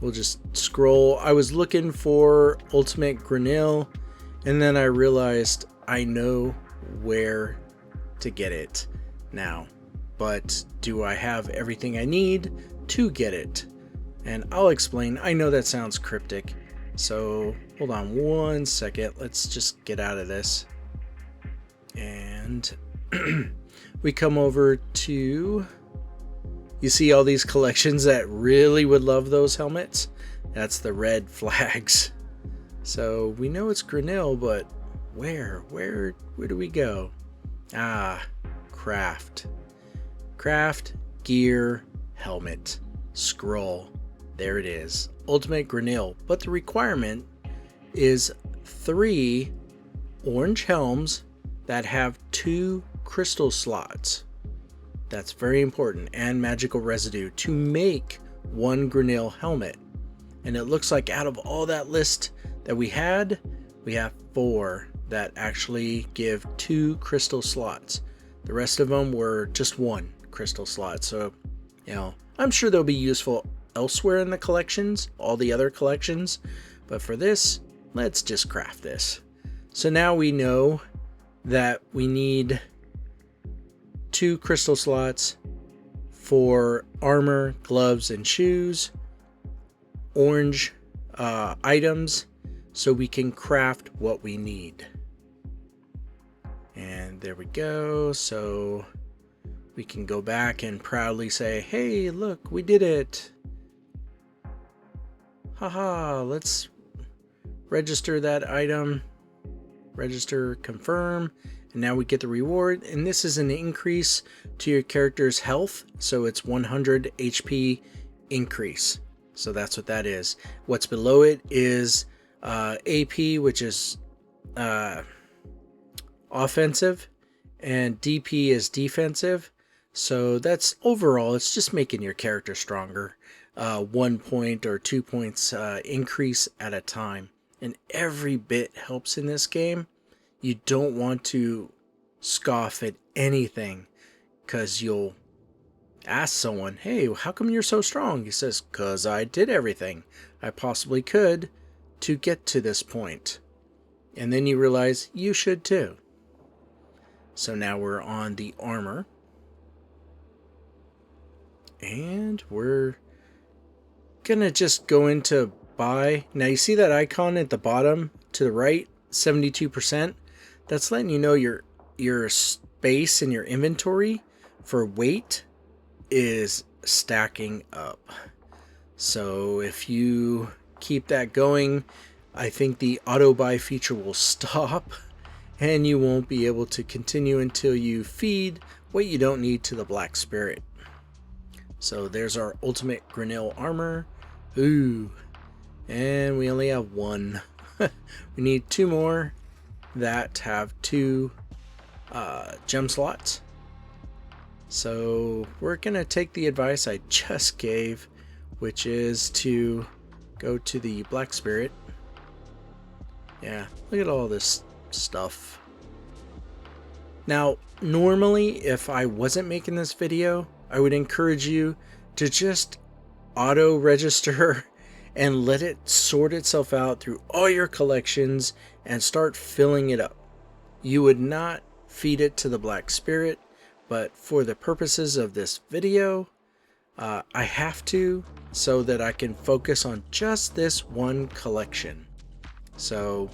We'll just scroll. I was looking for Ultimate Grunil, and then I realized I know where to get it now. But do I have everything I need to get it? And I'll explain. I know that sounds cryptic, so hold on one second. Let's just get out of this. And We come over to, you see all these collections that really would love those helmets? That's the red flags. So we know it's Grinnell, but where do we go? Craft, gear, helmet, scroll. There it is, Ultimate Grinnell. But the requirement is 3 orange helms that have 2 crystal slots. That's very important, and magical residue to make 1 Grinnell helmet. And it looks like out of all that list that we have 4 that actually give 2 crystal slots. The rest of them were just 1 crystal slot. So, I'm sure they'll be useful elsewhere in the collections, all the other collections. But for this, let's just craft this. So now we know that we need 2 crystal slots for armor, gloves, and shoes, orange items, so we can craft what we need. And there we go. So we can go back and proudly say, hey, look, we did it. Haha, let's register that item. Register, confirm, and now we get the reward. And this is an increase to your character's health, so it's 100 HP increase. So that's what that is. What's below it is AP, which is offensive, and DP is defensive. So that's overall, it's just making your character stronger. 1 point or 2 points increase at a time. And every bit helps in this game. You don't want to scoff at anything, because you'll ask someone, hey, how come you're so strong? He says, because I did everything I possibly could to get to this point. And then you realize you should too. So now we're on the armor. And we're gonna just go into buy. Now you see that icon at the bottom to the right, 72%. That's letting you know your space in your inventory for weight is stacking up. So if you keep that going, I think the auto buy feature will stop and you won't be able to continue until you feed what you don't need to the Black Spirit. So there's our ultimate Grinnell armor. Ooh. And we only have 1. We need 2 more that have 2 gem slots. So we're gonna take the advice I just gave, which is to go to the Black Spirit. Yeah, look at all this stuff. Now, normally if I wasn't making this video, I would encourage you to just auto register and let it sort itself out through all your collections and start filling it up. You would not feed it to the Black Spirit, but for the purposes of this video, I have to, so that I can focus on just this one collection. So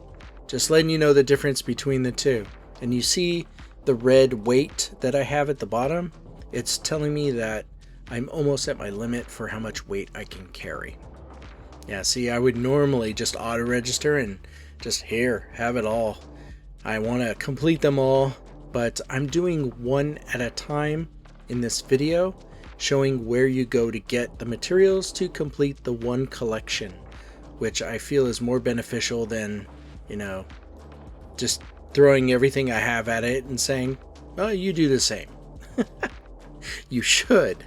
just letting you know the difference between the two. And you see the red weight that I have at the bottom? It's telling me that I'm almost at my limit for how much weight I can carry. Yeah, see, I would normally just auto register and just here, have it all. I want to complete them all, but I'm doing one at a time in this video, showing where you go to get the materials to complete the one collection, which I feel is more beneficial than, just throwing everything I have at it and saying, oh, you do the same. You should,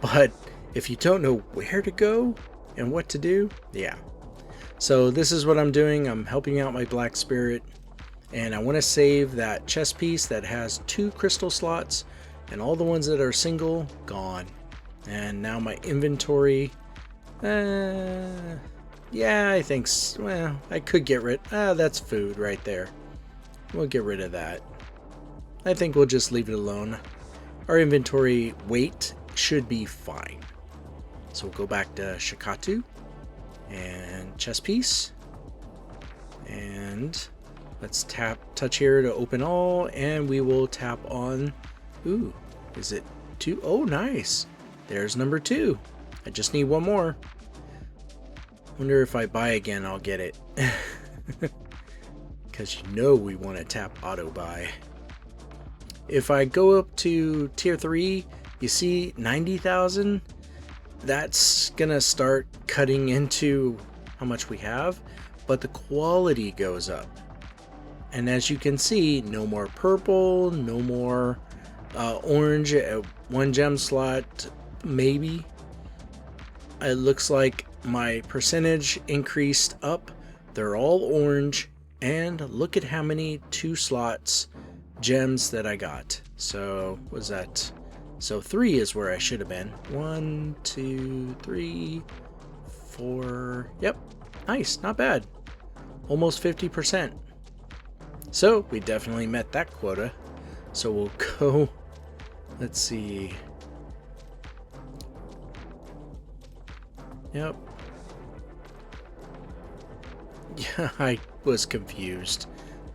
but if you don't know where to go and what to do, yeah. So this is what I'm doing. I'm helping out my Black Spirit, and I want to save that chest piece that has 2 crystal slots, and all the ones that are single, gone. And now my inventory, yeah, I think, well, I could get rid, that's food right there. We'll get rid of that. I think we'll just leave it alone. Our inventory weight should be fine. So we'll go back to Shikatu and chest piece, and let's touch here to open all, and we will tap on, Ooh, is it 2? Oh, nice. There's number 2. I just need one more. Wonder if I buy again, I'll get it. Because you know we want to tap auto buy. If I go up to tier 3, you see 90,000. That's gonna start cutting into how much we have, but the quality goes up. And as you can see, no more purple, no more orange at 1 gem slot, maybe. It looks like my percentage increased up. They're all orange, and look at how many 2 slots gems that I got. So what was that? So 3 is where I should have been. 1, 2, 3, 4. Yep, nice, not bad. Almost 50%. So we definitely met that quota. So we'll go, let's see. Yep. Yeah, I was confused.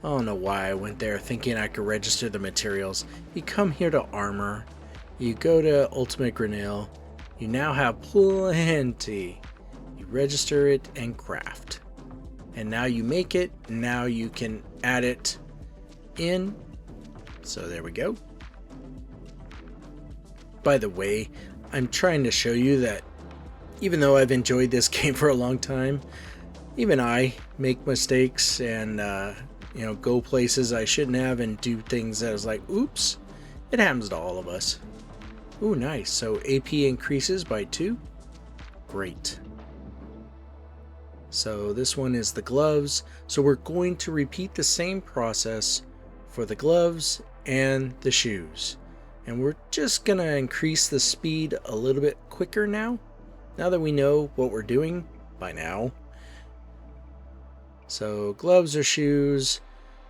I don't know why I went there thinking I could register the materials. You come here to armor. You go to Ultimate Grenade. You now have plenty. You register it and craft. And now you make it. Now you can add it in. So there we go. By the way, I'm trying to show you that even though I've enjoyed this game for a long time, even I make mistakes and go places I shouldn't have and do things that I was like, oops. It happens to all of us. Ooh, nice. So AP increases by 2. Great. So this one is the gloves. So we're going to repeat the same process for the gloves and the shoes. And we're just going to increase the speed a little bit quicker now that we know what we're doing by now. So gloves or shoes,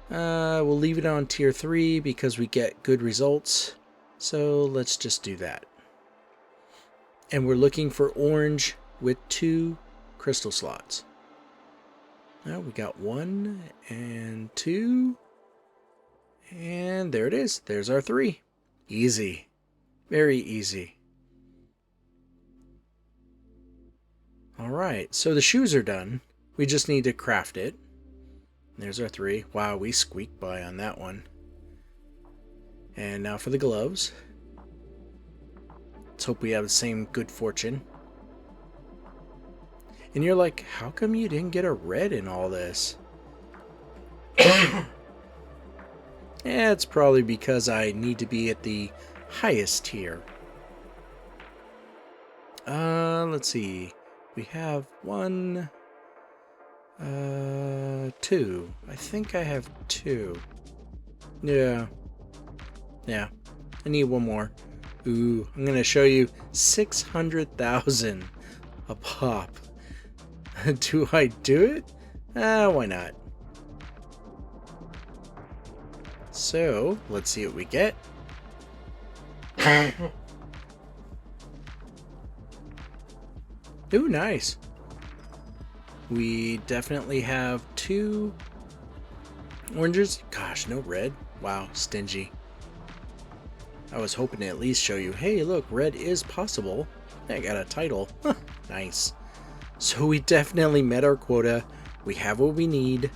we'll leave it on tier 3 because we get good results. So let's just do that. And we're looking for orange with 2 crystal slots. Now we got 1 and 2. And there it is. There's our 3. Easy. Very easy. Alright, so the shoes are done. We just need to craft it. There's our 3. Wow, we squeaked by on that one. And now for the gloves. Let's hope we have the same good fortune. And you're like, how come you didn't get a red in all this? Yeah, it's probably because I need to be at the highest tier. Let's see. We have 1, 2. I think I have 2. Yeah. Yeah. I need one more. Ooh, I'm gonna show you 600,000 a pop. Do I do it? Why not? So, let's see what we get. Ooh, nice. We definitely have 2 oranges. Gosh, no red. Wow, stingy. I was hoping to at least show you, hey, look, red is possible. I got a title. Nice. So we definitely met our quota. We have what we need.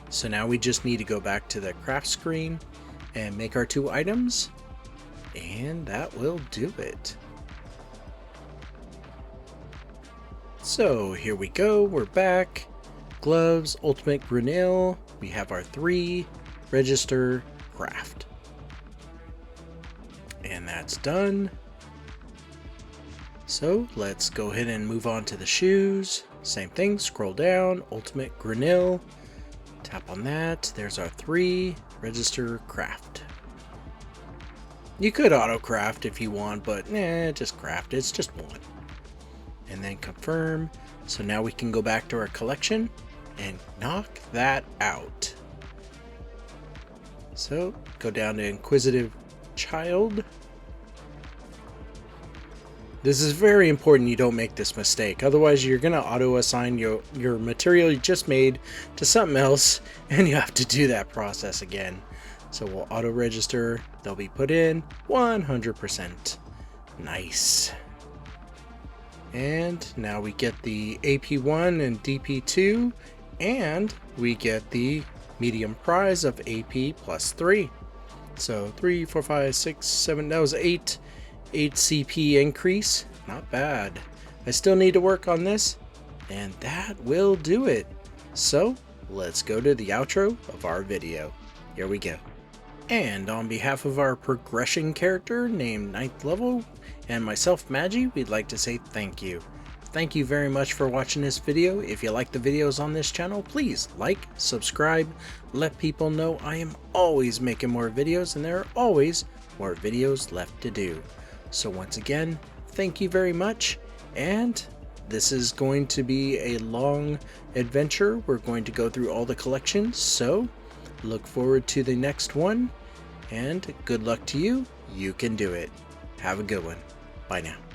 So now we just need to go back to the craft screen and make our 2 items. And that will do it. So here we go. We're back. Gloves, Ultimate Grenade. We have our 3. Register, craft. And that's done. So let's go ahead and move on to the shoes. Same thing, scroll down, Ultimate Grenade. Tap on that. There's our 3. Register, craft. You could auto craft if you want, but just craft. It's just 1. And then confirm. So now we can go back to our collection and knock that out. So go down to Inquisitive Child. This is very important you don't make this mistake. Otherwise, you're going to auto-assign your material you just made to something else, and you have to do that process again. So we'll auto register, they'll be put in 100%. Nice. And now we get the AP1 and DP2, and we get the medium prize of AP plus 3. So 3, 4, 5, 6, 7, that was 8 CP increase. Not bad. I still need to work on this, and that will do it. So let's go to the outro of our video. Here we go. And on behalf of our progression character named 9th level and myself, Magi, we'd like to say thank you. Thank you very much for watching this video. If you like the videos on this channel, please like, subscribe, let people know I am always making more videos and there are always more videos left to do. So once again, thank you very much, and this is going to be a long adventure. We're going to go through all the collections, so look forward to the next one, and good luck to you. You can do it. Have a good one. Bye now.